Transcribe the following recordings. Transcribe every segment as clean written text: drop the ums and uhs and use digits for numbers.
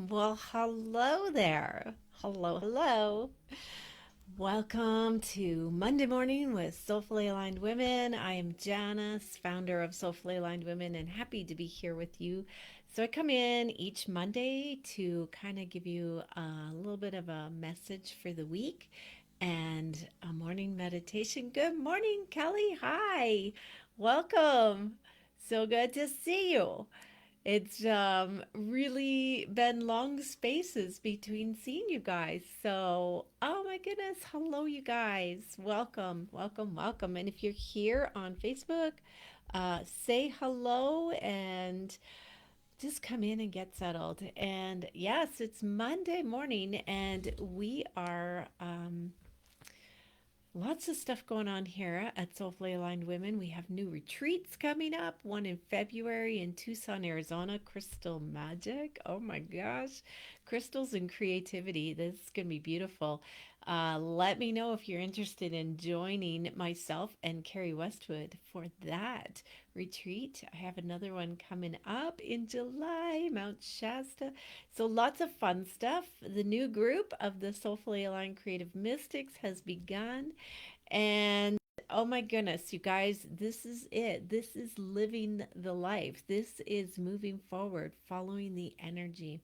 Well, hello there. Hello, hello. Welcome to Monday Morning with Soulfully Aligned Women. I am Janice, founder of Soulfully Aligned Women, and happy to be here with you. So, I come in each Monday to kind of give you a little bit of a message for the week and a morning meditation. Good morning, Kelly. Hi. Welcome. So good to see you. It's really been long spaces between seeing you guys. So, oh my goodness, hello, you guys. Welcome, welcome, welcome. And if you're here on Facebook, say hello and just come in and get settled. And yes, it's Monday morning, and we are lots of stuff going on here at Soulfully Aligned Women. We have new retreats coming up, one in February in Tucson, Arizona, Crystal Magic. Oh my gosh, crystals and creativity. This is going to be beautiful. Let me know if you're interested in joining myself and Carrie Westwood for that retreat. I have another one coming up in July, Mount Shasta. So lots of fun stuff. The new group of the Soulfully Aligned Creative Mystics has begun. And oh my goodness, you guys, this is it. This is living the life. This is moving forward, following the energy.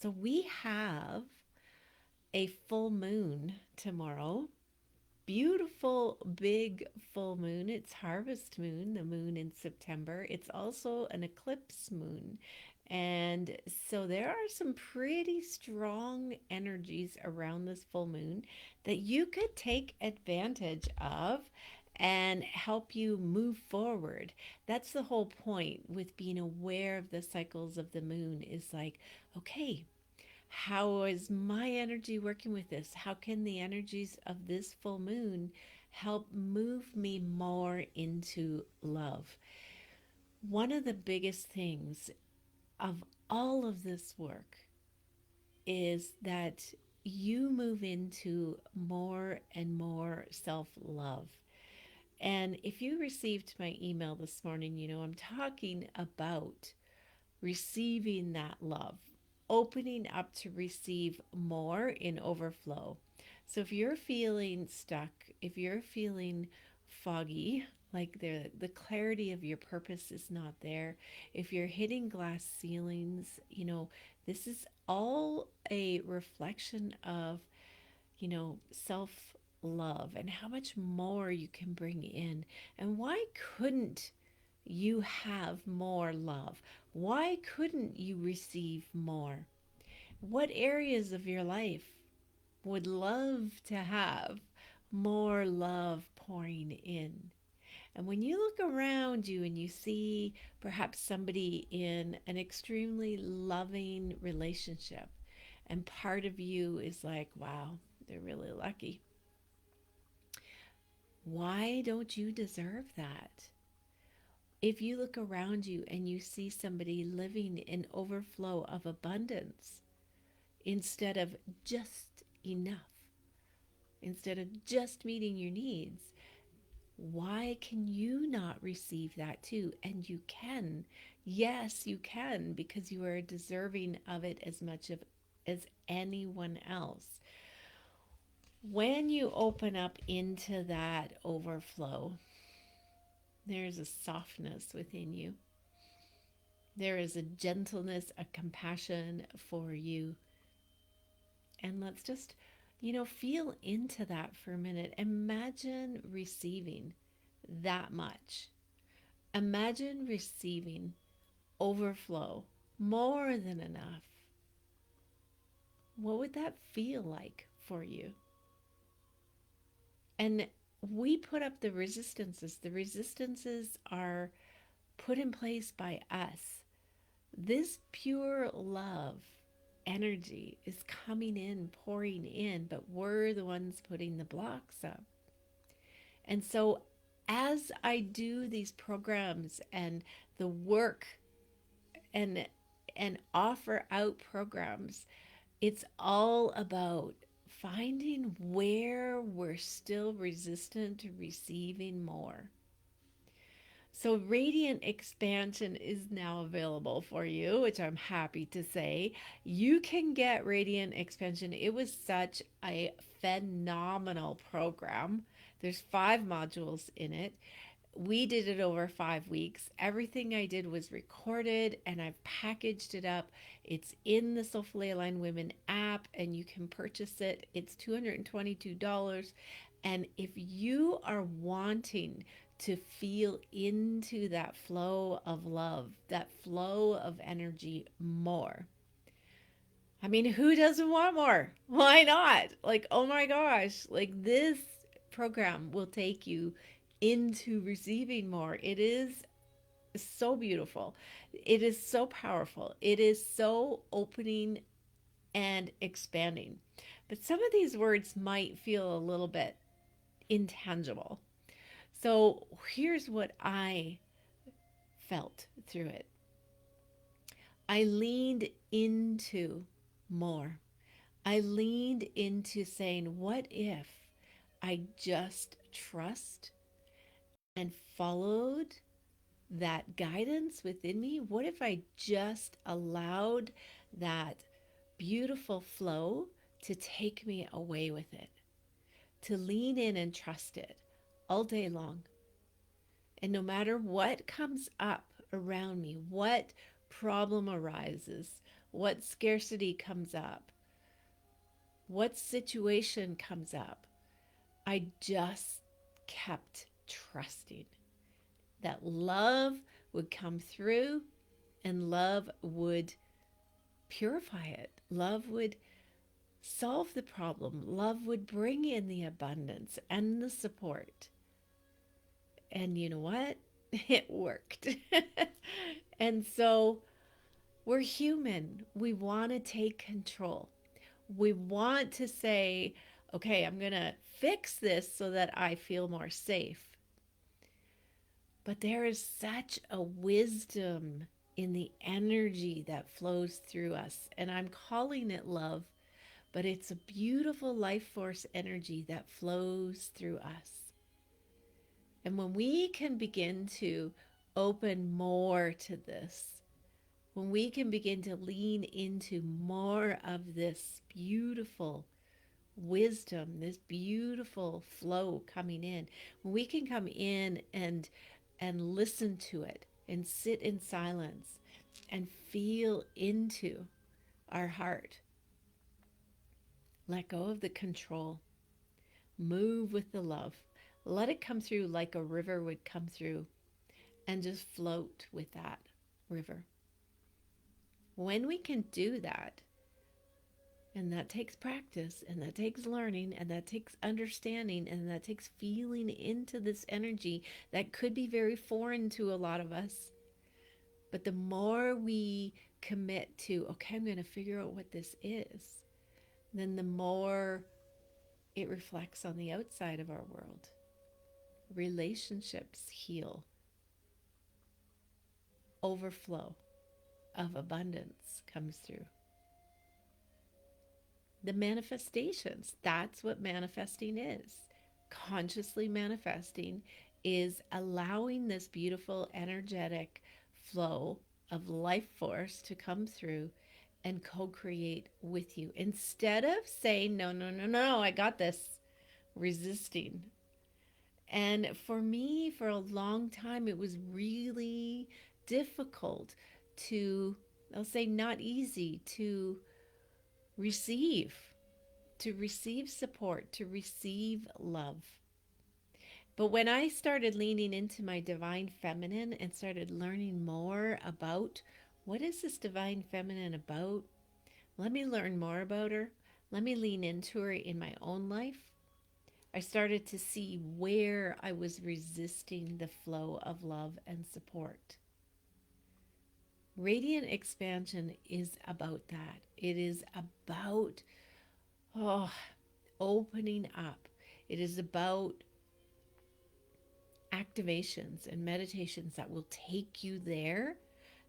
So we have a full moon tomorrow. Beautiful big full moon. It's harvest moon, the moon in September. It's also an eclipse moon. And so there are some pretty strong energies around this full moon that you could take advantage of and help you move forward. That's the whole point with being aware of the cycles of the moon is like, okay, how is my energy working with this? How can the energies of this full moon help move me more into love? One of the biggest things of all of this work is that you move into more and more self love. And if you received my email this morning, you know I'm talking about receiving that love, opening up to receive more in overflow. So if you're feeling stuck, if you're feeling foggy, like the clarity of your purpose is not there, if you're hitting glass ceilings, this is all a reflection of, self love and how much more you can bring in. And why couldn't you have more love? Why couldn't you receive more? What areas of your life would love to have more love pouring in? And when you look around you and you see perhaps somebody in an extremely loving relationship, and part of you is like, wow, they're really lucky. Why don't you deserve that? If you look around you and you see somebody living in overflow of abundance instead of just enough, instead of just meeting your needs, why can you not receive that too? And you can. Yes, you can, because you are deserving of it as much as anyone else. When you open up into that overflow, there's a softness within you. There is a gentleness, a compassion for you. And let's just, feel into that for a minute. Imagine receiving that much. Imagine receiving overflow, more than enough. What would that feel like for you? And we put up the resistances. The resistances are put in place by us. This pure love energy is coming in, pouring in, but we're the ones putting the blocks up. And so, as I do these programs and the work and offer out programs, it's all about finding where we're still resistant to receiving more. So, Radiant Expansion is now available for you, which I'm happy to say. You can get Radiant Expansion. It was such a phenomenal program. There's 5 modules in it. We did it over 5 weeks. Everything I did was recorded and I've packaged it up. It's in the Soulfully Aligned Women app and you can purchase it. It's $222. And if you are wanting to feel into that flow of love, that flow of energy more, I mean, who doesn't want more? Why not? Like, oh my gosh, like this program will take you into receiving more. It is so beautiful. It is so powerful. It is so opening and expanding. But some of these words might feel a little bit intangible. So here's what I felt through it. I leaned into more. I leaned into saying, what if I just trust and followed that guidance within me? What if I just allowed that beautiful flow to take me away with it, to lean in and trust it all day long? And no matter what comes up around me, what problem arises, what scarcity comes up, what situation comes up, I just kept trusting that love would come through and love would purify it. Love would solve the problem. Love would bring in the abundance and the support. And you know what? It worked. And so we're human. We want to take control. We want to say, okay, I'm going to fix this so that I feel more safe. But there is such a wisdom in the energy that flows through us. And I'm calling it love, but it's a beautiful life force energy that flows through us. And when we can begin to open more to this, when we can begin to lean into more of this beautiful wisdom, this beautiful flow coming in, when we can come in and listen to it and sit in silence and feel into our heart, let go of the control, move with the love, let it come through like a river would come through, and just float with that river. When we can do that, and that takes practice, and that takes learning, and that takes understanding, and that takes feeling into this energy that could be very foreign to a lot of us. But the more we commit to, okay, I'm going to figure out what this is, then the more it reflects on the outside of our world. Relationships heal, overflow of abundance comes through. The manifestations, that's what manifesting is. Consciously manifesting is allowing this beautiful energetic flow of life force to come through and co-create with you instead of saying no, no, no, no, I got this, resisting. And for me, for a long time, it was really difficult to, I'll say not easy to receive, to receive support, to receive love. But when I started leaning into my divine feminine and started learning more about what is this divine feminine about, let me learn more about her. Let me lean into her in my own life. I started to see where I was resisting the flow of love and support. Radiant expansion is about that. It is about oh, opening up. It is about activations and meditations that will take you there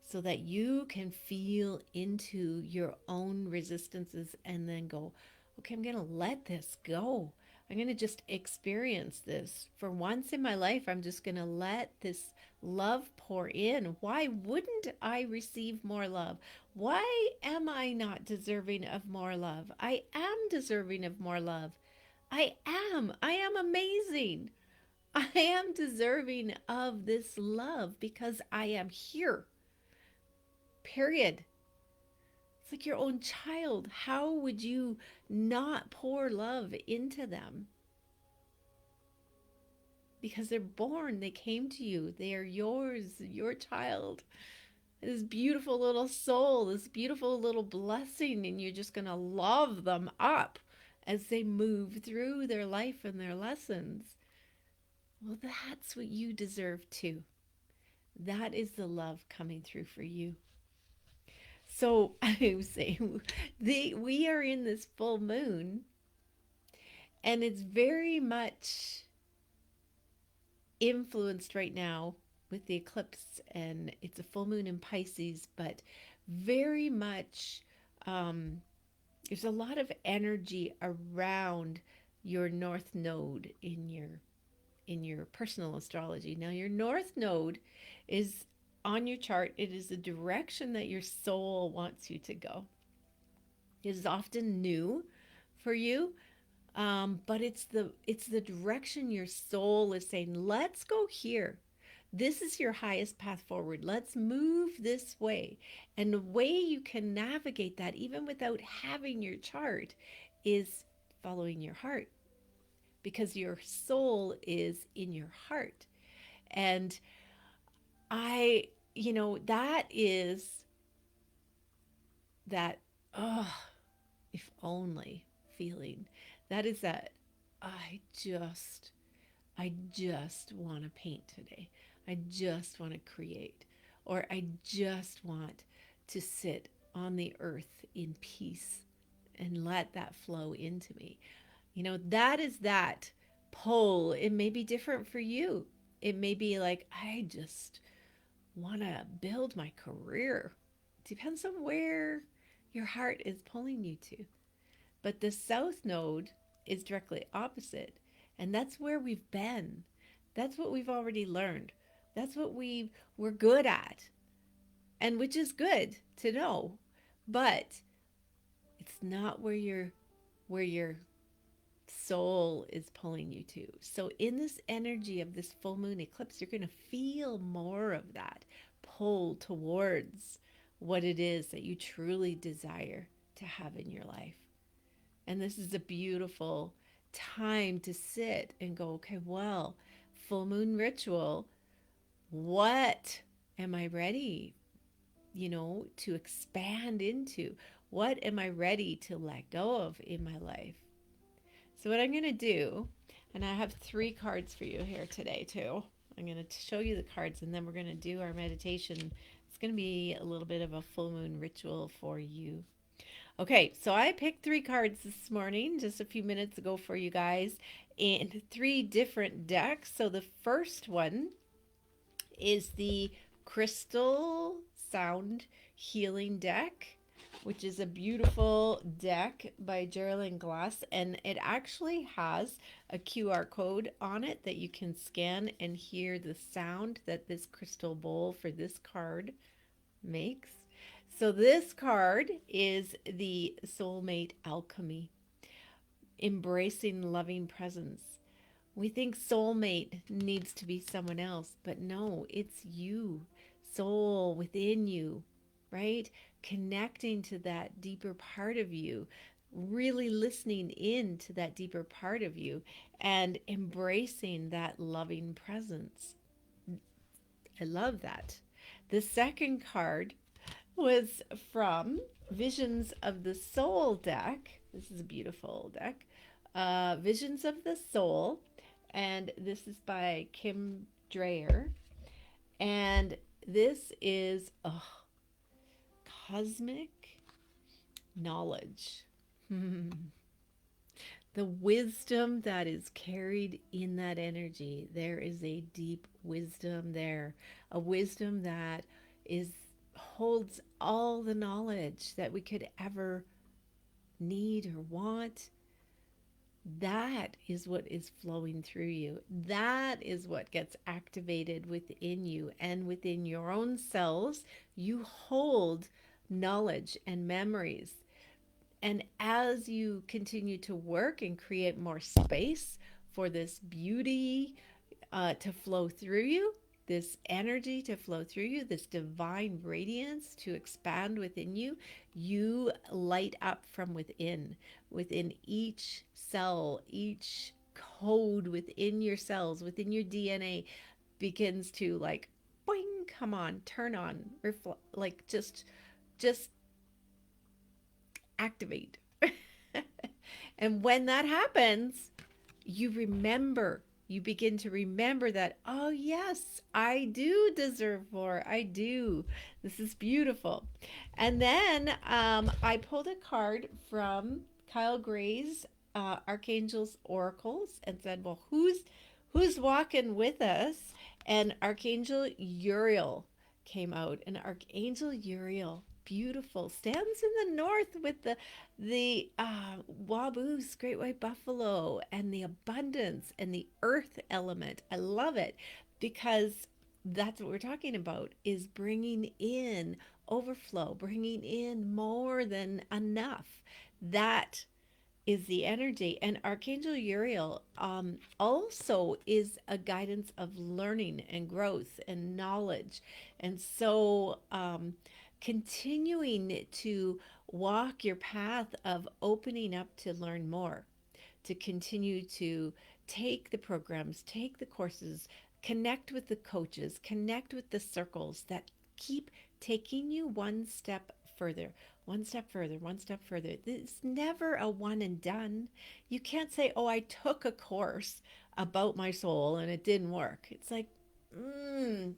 so that you can feel into your own resistances and then go, okay, I'm going to let this go. I'm going to just experience this. For once in my life, I'm just going to let this love pour in. Why wouldn't I receive more love? Why am I not deserving of more love? I am deserving of more love. I am. I am amazing. I am deserving of this love because I am here. Period. It's like your own child. How would you not pour love into them? Because they're born, they came to you, they are yours, your child. This beautiful little soul, this beautiful little blessing, and you're just going to love them up as they move through their life and their lessons. Well, that's what you deserve too. That is the love coming through for you. So I was saying, we are in this full moon, and it's very much influenced right now with the eclipse, and it's a full moon in Pisces, but very much there's a lot of energy around your north node in your personal astrology. Now your north node is on your chart. It is the direction that your soul wants you to go. It is often new for you, but it's the direction your soul is saying, let's go here. This is your highest path forward. Let's move this way. And the way you can navigate that, even without having your chart, is following your heart, because your soul is in your heart. And that is that, oh, if only feeling. That is that I just I just want to paint today. I just want to create, or I just want to sit on the earth in peace and let that flow into me. That is that pole. It may be different for you. It may be like, I just want to build my career. Depends on where your heart is pulling you to. But the south node is directly opposite. And that's where we've been. That's what we've already learned. That's what we're good at. And which is good to know. But it's not where your soul is pulling you to. So in this energy of this full moon eclipse, you're going to feel more of that pull towards what it is that you truly desire to have in your life. And this is a beautiful time to sit and go, okay, well, full moon ritual, what am I ready, to expand into? What am I ready to let go of in my life? So what I'm going to do, and I have 3 cards for you here today too. I'm going to show you the cards, and then we're going to do our meditation. It's going to be a little bit of a full moon ritual for you. Okay, so I picked 3 cards this morning, just a few minutes ago for you guys, in 3 different decks. So the first one is the Crystal Sound Healing deck, which is a beautiful deck by Geraldine Glass, and it actually has a QR code on it that you can scan and hear the sound that this crystal bowl for this card makes. So this card is the Soulmate Alchemy, embracing loving presence. We think soulmate needs to be someone else, but no, it's you, soul within you, right? Connecting to that deeper part of you, really listening in to that deeper part of you, and embracing that loving presence. I love that. The second card was from Visions of the Soul deck. This is a beautiful deck. Visions of the Soul. And this is by Kim Dreyer. And this is cosmic knowledge. The wisdom that is carried in that energy. There is a deep wisdom there, a wisdom that holds all the knowledge that we could ever need or want. That is what is flowing through you. That is what gets activated within you and within your own cells. You hold knowledge and memories. And as you continue to work and create more space for this beauty to flow through you, this energy to flow through you, this divine radiance to expand within you, you light up from within, within each cell, each code within your cells, within your DNA begins to like, boing, come on, turn on, like just activate. And when that happens, you begin to remember that, oh, yes, I do deserve more. I do. This is beautiful. And then I pulled a card from Kyle Gray's Archangel's Oracles and said, well, who's walking with us? And Archangel Uriel came out, and Archangel Uriel, beautiful, stands in the north with the waboos, great white buffalo, and the abundance and the earth element. I love it because that's what we're talking about, is bringing in overflow, bringing in more than enough. That is the energy. And Archangel Uriel also is a guidance of learning and growth and knowledge. And so continuing to walk your path of opening up to learn more, to continue to take the programs, take the courses, connect with the coaches, connect with the circles that keep taking you one step further, one step further, one step further. It's never a one and done. You can't say, oh, I took a course about my soul and it didn't work. It's like,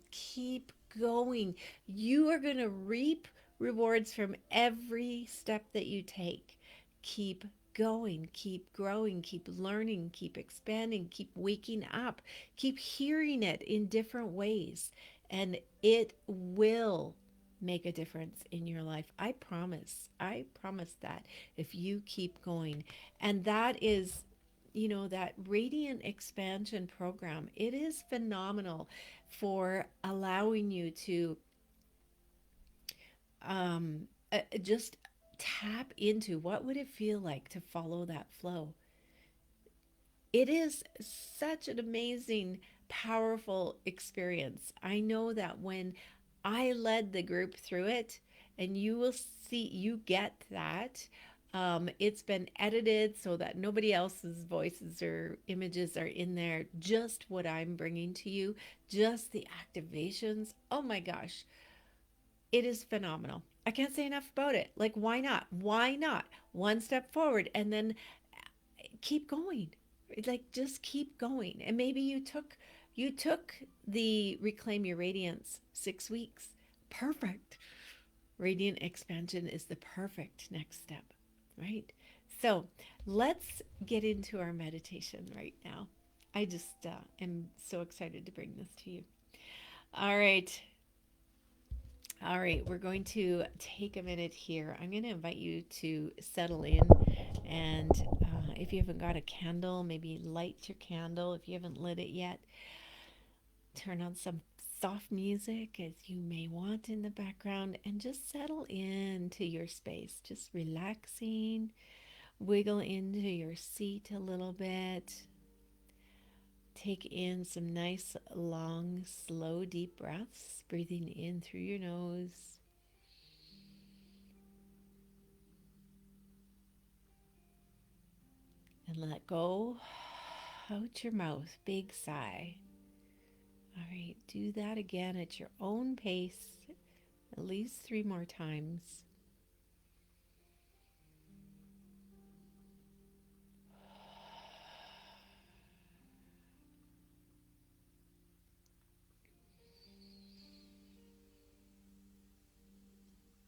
keep going. You are going to reap rewards from every step that you take. Keep going, keep growing, keep learning, keep expanding, keep waking up, keep hearing it in different ways, and it will make a difference in your life. I promise. I promise that if you keep going. And that is, that radiant expansion program, it is phenomenal for allowing you to just tap into what would it feel like to follow that flow. It is such an amazing, powerful experience. I know that when I led the group through it, and you will see, you get that. It's been edited so that nobody else's voices or images are in there. Just what I'm bringing to you, just the activations. Oh my gosh, it is phenomenal. I can't say enough about it. Like, why not? Why not? One step forward and then keep going. Like, just keep going. And maybe you took the Reclaim Your Radiance 6 weeks. Perfect. Radiant expansion is the perfect next step, right? So let's get into our meditation right now. I just am so excited to bring this to you. All right. All right, we're going to take a minute here. I'm going to invite you to settle in. And if you haven't got a candle, maybe light your candle. If you haven't lit it yet, turn on some soft music as you may want in the background and just settle into your space. Just relaxing, wiggle into your seat a little bit. Take in some nice, long, slow, deep breaths, breathing in through your nose. And let go out your mouth. Big sigh. All right, do that again at your own pace, at least 3 more times.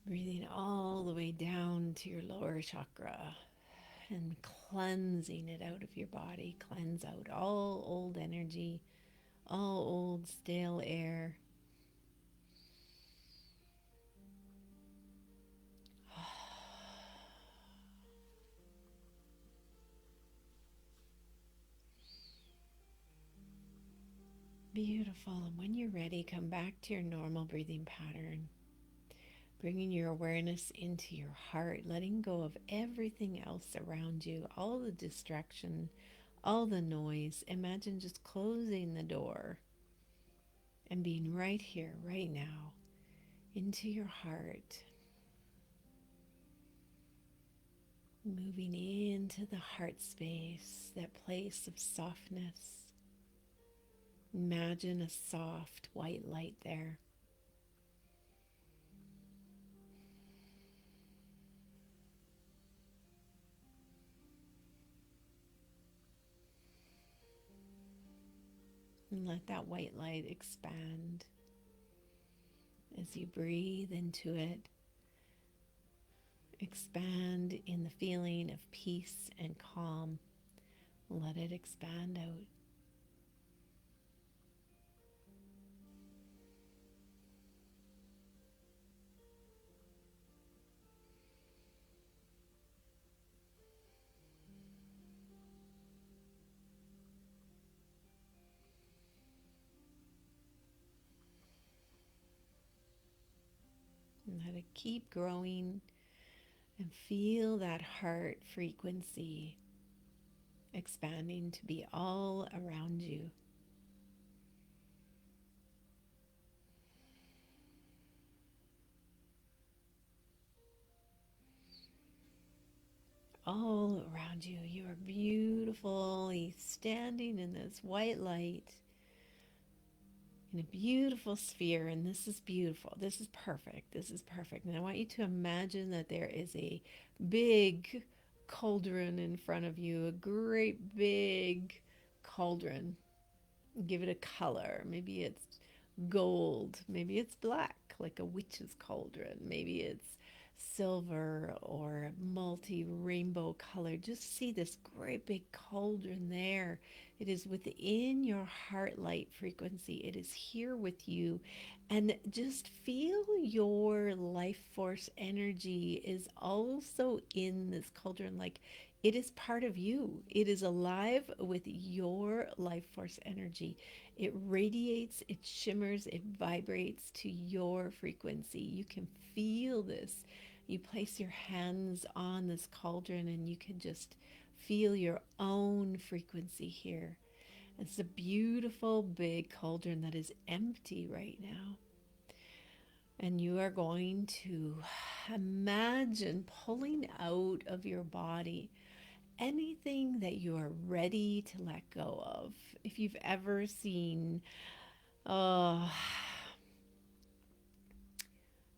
Breathing all the way down to your lower chakra and cleansing it out of your body. Cleanse out all old energy, all old stale air. Beautiful. And when you're ready, come back to your normal breathing pattern, bringing your awareness into your heart, letting go of everything else around you, all the distraction, all the noise. Imagine just closing the door and being right here, right now, into your heart, moving into the heart space, that place of softness. Imagine a soft white light there. And let that white light expand as you breathe into it. Expand in the feeling of peace and calm. Let it expand out. And let it keep growing and feel that heart frequency expanding to be all around you. All around you. You are beautifully standing in this white light in a beautiful sphere, and this is beautiful. This is perfect. This is perfect. And I want you to imagine that there is a big cauldron in front of you, a great big cauldron. Give it a color. Maybe it's gold, maybe it's black, like a witch's cauldron, maybe it's silver or multi rainbow color. Just see this great big cauldron there. It is within your heart light frequency, it is here with you. And just feel your life force energy is also in this cauldron, like it is part of you. It is alive with your life force energy. It radiates, it shimmers, it vibrates to your frequency. You can feel this. You place your hands on this cauldron and you can just feel your own frequency here. It's a beautiful big cauldron that is empty right now. And you are going to imagine pulling out of your body anything that you are ready to let go of. If you've ever seen uh,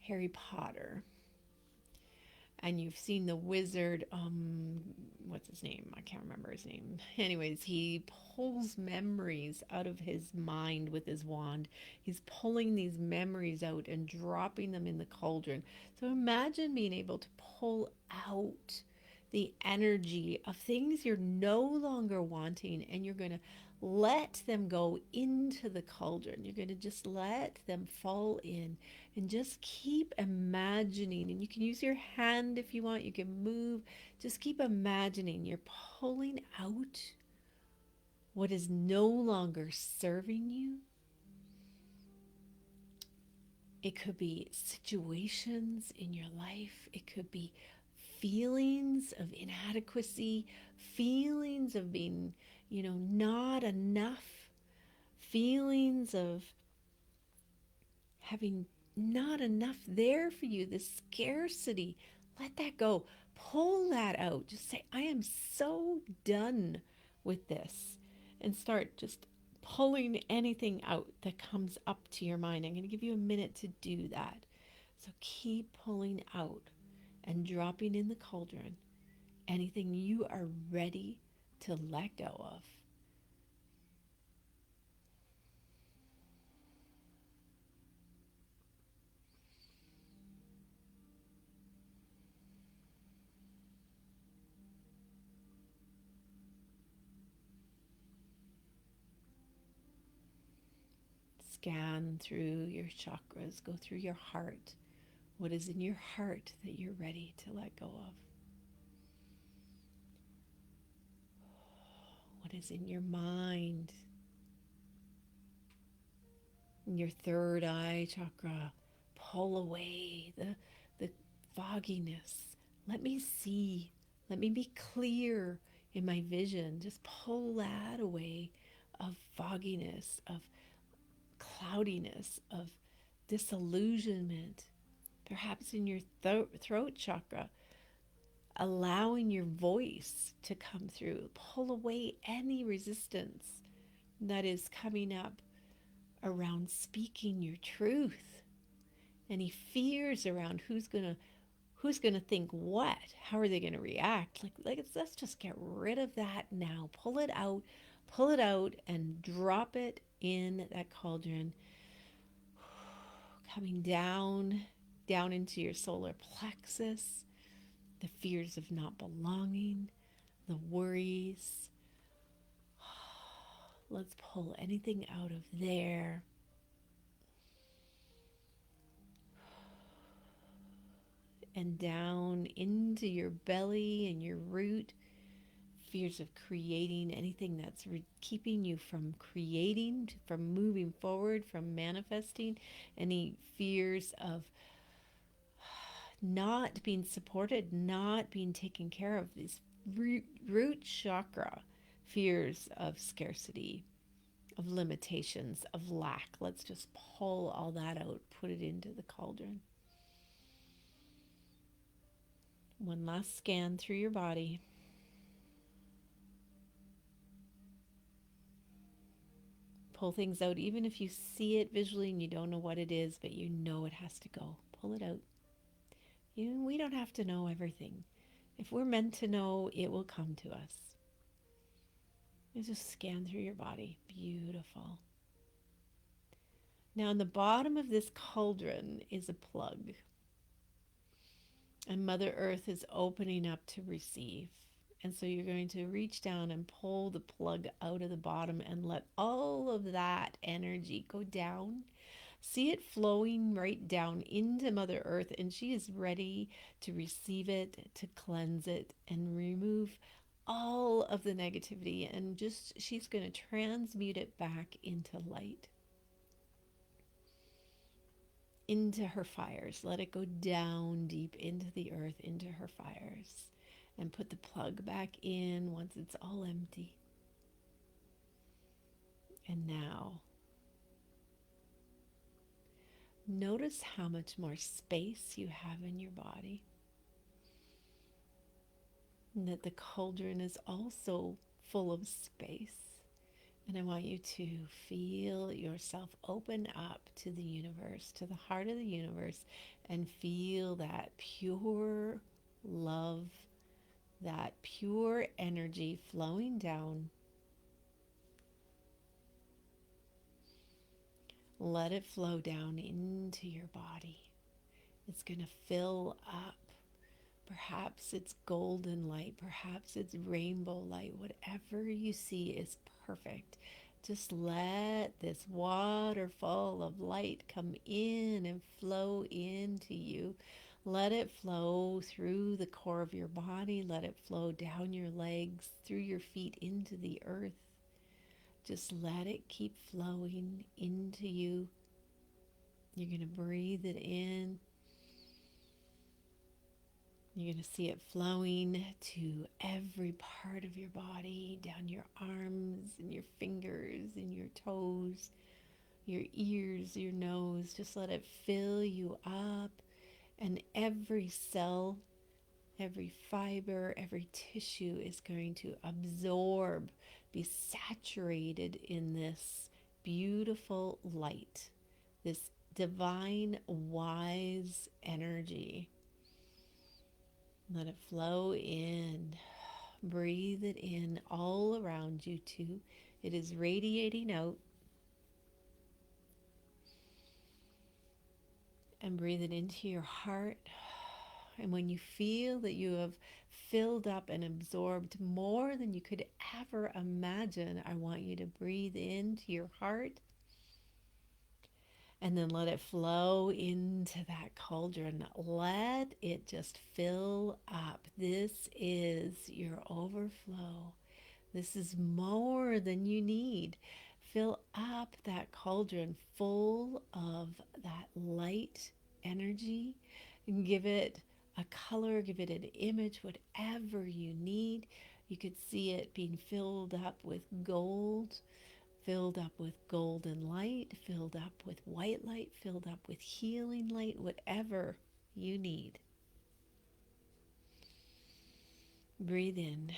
Harry Potter, and you've seen the wizard, what's his name? I can't remember his name. Anyways, he pulls memories out of his mind with his wand. He's pulling these memories out and dropping them in the cauldron. So imagine being able to pull out the energy of things you're no longer wanting, and you're going to let them go into the cauldron. You're going to just let them fall in and just keep imagining. And you can use your hand if you want, you can move. Just keep imagining you're pulling out what is no longer serving you. It could be situations in your life, it could be feelings of inadequacy, feelings of being, not enough, feelings of having not enough there for you, the scarcity. Let that go. Pull that out. Just say, I am so done with this. And start just pulling anything out that comes up to your mind. I'm going to give you a minute to do that. So keep pulling out and dropping in the cauldron anything you are ready to let go of. Scan through your chakras, go through your heart. What is in your heart that you're ready to let go of? What is in your mind? Your third eye chakra, pull away the fogginess. Let me see. Let me be clear in my vision. Just pull that away of fogginess, of cloudiness, of disillusionment. Perhaps in your throat chakra, allowing your voice to come through. Pull away any resistance that is coming up around speaking your truth. Any fears around who's gonna think what? How are they gonna react? Let's just get rid of that now. Pull it out, and drop it in that cauldron, coming down into your solar plexus. The fears of not belonging, the worries. Let's pull anything out of there. And down into your belly and your root. Fears of creating, anything that's keeping you from creating, from moving forward, from manifesting, any fears of not being supported, not being taken care of, these root chakra fears of scarcity, of limitations, of lack. Let's just pull all that out, put it into the cauldron. One last scan through your body. Pull things out, even if you see it visually and you don't know what it is, but you know it has to go. Pull it out. We don't have to know everything. If we're meant to know, it will come to us. You just scan through your body. Beautiful. Now, in the bottom of this cauldron is a plug. And Mother Earth is opening up to receive. And so you're going to reach down and pull the plug out of the bottom and let all of that energy go down. See it flowing right down into Mother Earth, and she is ready to receive it, to cleanse it, and remove all of the negativity. And just she's going to transmute it back into light, into her fires. Let it go down deep into the earth, into her fires, and put the plug back in once it's all empty. And now, notice how much more space you have in your body. And that the cauldron is also full of space. And I want you to feel yourself open up to the universe, to the heart of the universe, and feel that pure love, that pure energy flowing down. Let it flow down into your body. It's going to fill up. Perhaps it's golden light, perhaps it's rainbow light. Whatever you see is perfect. Just let this waterfall of light come in and flow into you. Let it flow through the core of your body. Let it flow down your legs, through your feet, into the earth. Just let it keep flowing into you. You're going to breathe it in. You're going to see it flowing to every part of your body, down your arms and your fingers and your toes, your ears, your nose. Just let it fill you up. And every cell, every fiber, every tissue is going to absorb, be saturated in this beautiful light, this divine, wise energy. Let it flow in. Breathe it in all around you too. It is radiating out. And breathe it into your heart. And when you feel that you have filled up and absorbed more than you could ever imagine, I want you to breathe into your heart. And then let it flow into that cauldron. Let it just fill up. This is your overflow. This is more than you need. fill up that cauldron full of that light energy and give it a color, give it an image, whatever you need. You could see it being filled up with gold, filled up with golden light, filled up with white light, filled up with healing light, whatever you need. Breathe in.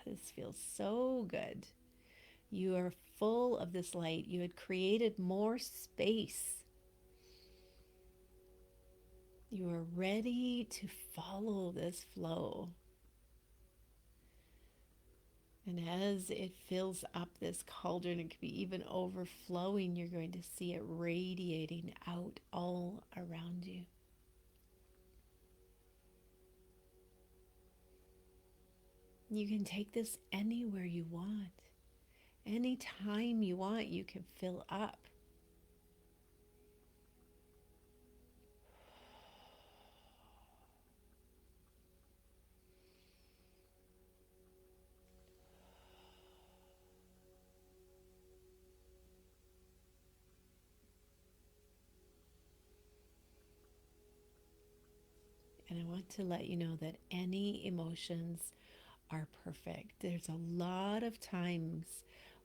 This feels so good. You are full of this light. You had created more space. You are ready to follow this flow. And as it fills up this cauldron, it could be even overflowing. You're going to see it radiating out all around you. You can take this anywhere you want. Anytime you want, you can fill up. And I want to let you know that any emotions are perfect. There's a lot of times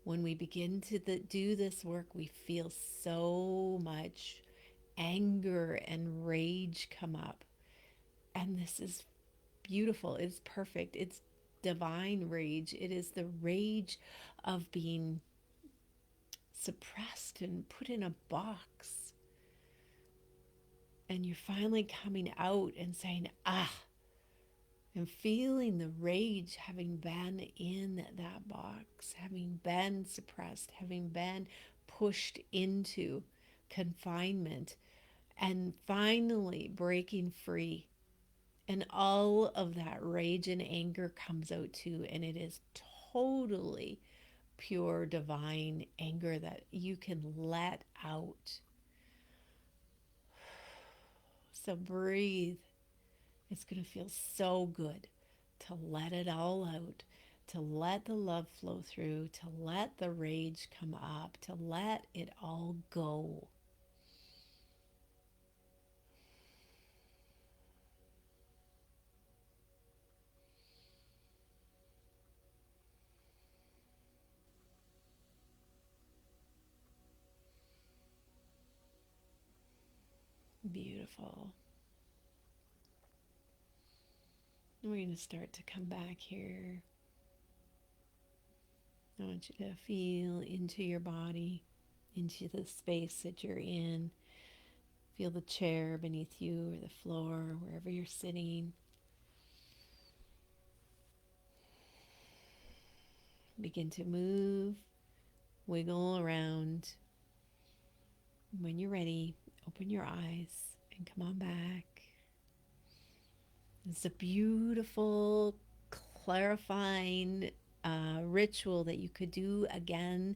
when we begin to do this work, we feel so much anger and rage come up. And this is beautiful. It's perfect. It's divine rage. It is the rage of being suppressed and put in a box. And you're finally coming out and saying, and feeling the rage having been in that box, having been suppressed, having been pushed into confinement, and finally breaking free. And all of that rage and anger comes out too, and it is totally pure divine anger that you can let out. So breathe. It's going to feel so good to let it all out, to let the love flow through, to let the rage come up, to let it all go. Beautiful. We're going to start to come back here. I want you to feel into your body, into the space that you're in. Feel the chair beneath you or the floor, wherever you're sitting. Begin to move, wiggle around. When you're ready, open your eyes and come on back. It's a beautiful, clarifying ritual that you could do again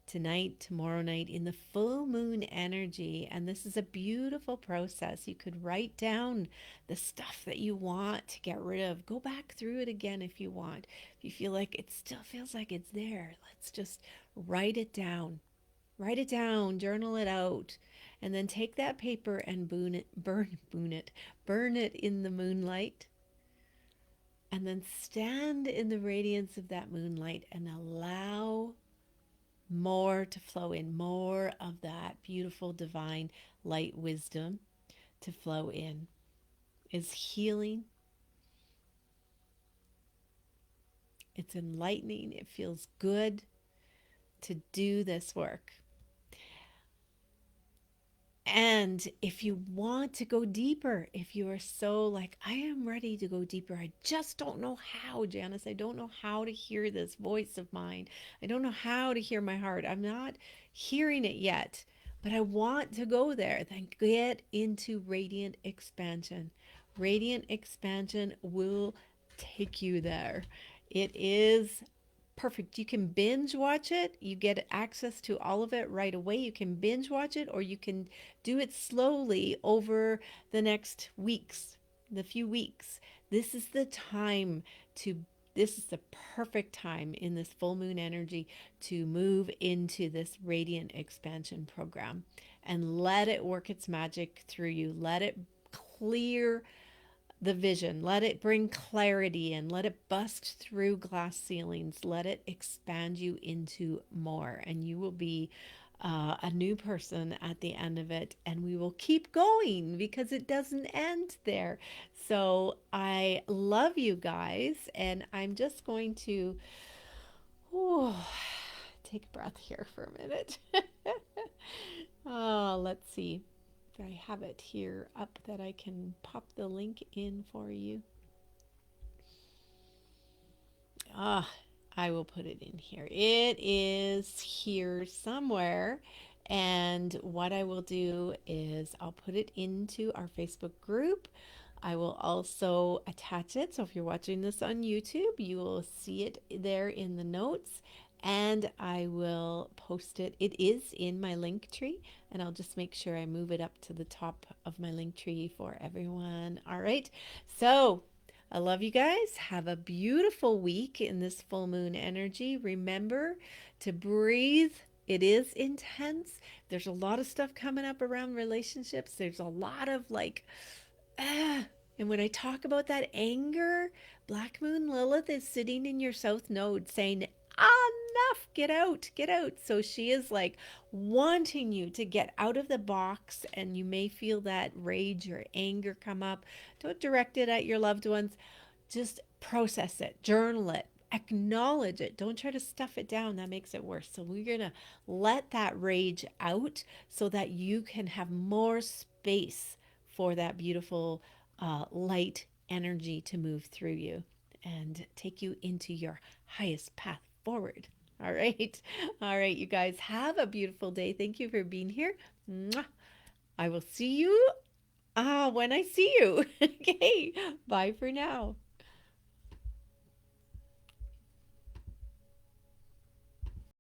tonight, tomorrow night in the full moon energy. And this is a beautiful process. You could write down the stuff that you want to get rid of. Go back through it again if you want. If you feel like it still feels like it's there, let's just write it down. Write it down, journal it out, and then take that paper and burn it in the moonlight, and then stand in the radiance of that moonlight and allow more to flow in, more of that beautiful divine light wisdom to flow in. It's healing, it's enlightening, it feels good to do this work. And if you want to go deeper, if you are so like, I am ready to go deeper, I just don't know how, Janice, I don't know how to hear this voice of mine. I don't know how to hear my heart. I'm not hearing it yet, but I want to go there. Then get into radiant expansion. Radiant expansion will take you there. It is perfect. You can binge watch it. You get access to all of it right away. You can binge watch it, or you can do it slowly over the next weeks, the few weeks. This is the time to This is the perfect time in this full moon energy to move into this radiant expansion program and let it work its magic through you. Let it clear the vision. Let it bring clarity in. Let it bust through glass ceilings. Let it expand you into more. And you will be a new person at the end of it. And we will keep going because it doesn't end there. So I love you guys. And I'm just going to oh, take a breath here for a minute. Oh, let's see. I have it here up that I can pop the link in for you. Ah, I will put it in here. It is here somewhere. And what I will do is I'll put it into our Facebook group. I will also attach it. So if you're watching this on YouTube, you will see it there in the notes. And I will post it. It is in my link tree, and I'll just make sure I move it up to the top of my link tree for everyone. All right. So I love you guys. Have a beautiful week in this full moon energy. Remember to breathe. It is intense. There's a lot of stuff coming up around relationships. There's a lot of like, ah. And when I talk about that anger, Black Moon Lilith is sitting in your south node saying, enough, get out, get out. So she is like wanting you to get out of the box, and you may feel that rage or anger come up. Don't direct it at your loved ones. Just process it, journal it, acknowledge it. Don't try to stuff it down. That makes it worse. So we're going to let that rage out so that you can have more space for that beautiful light energy to move through you and take you into your highest path forward. All right. All right, you guys, have a beautiful day. Thank you for being here. Mwah. I will see you when I see you. Okay. Bye for now.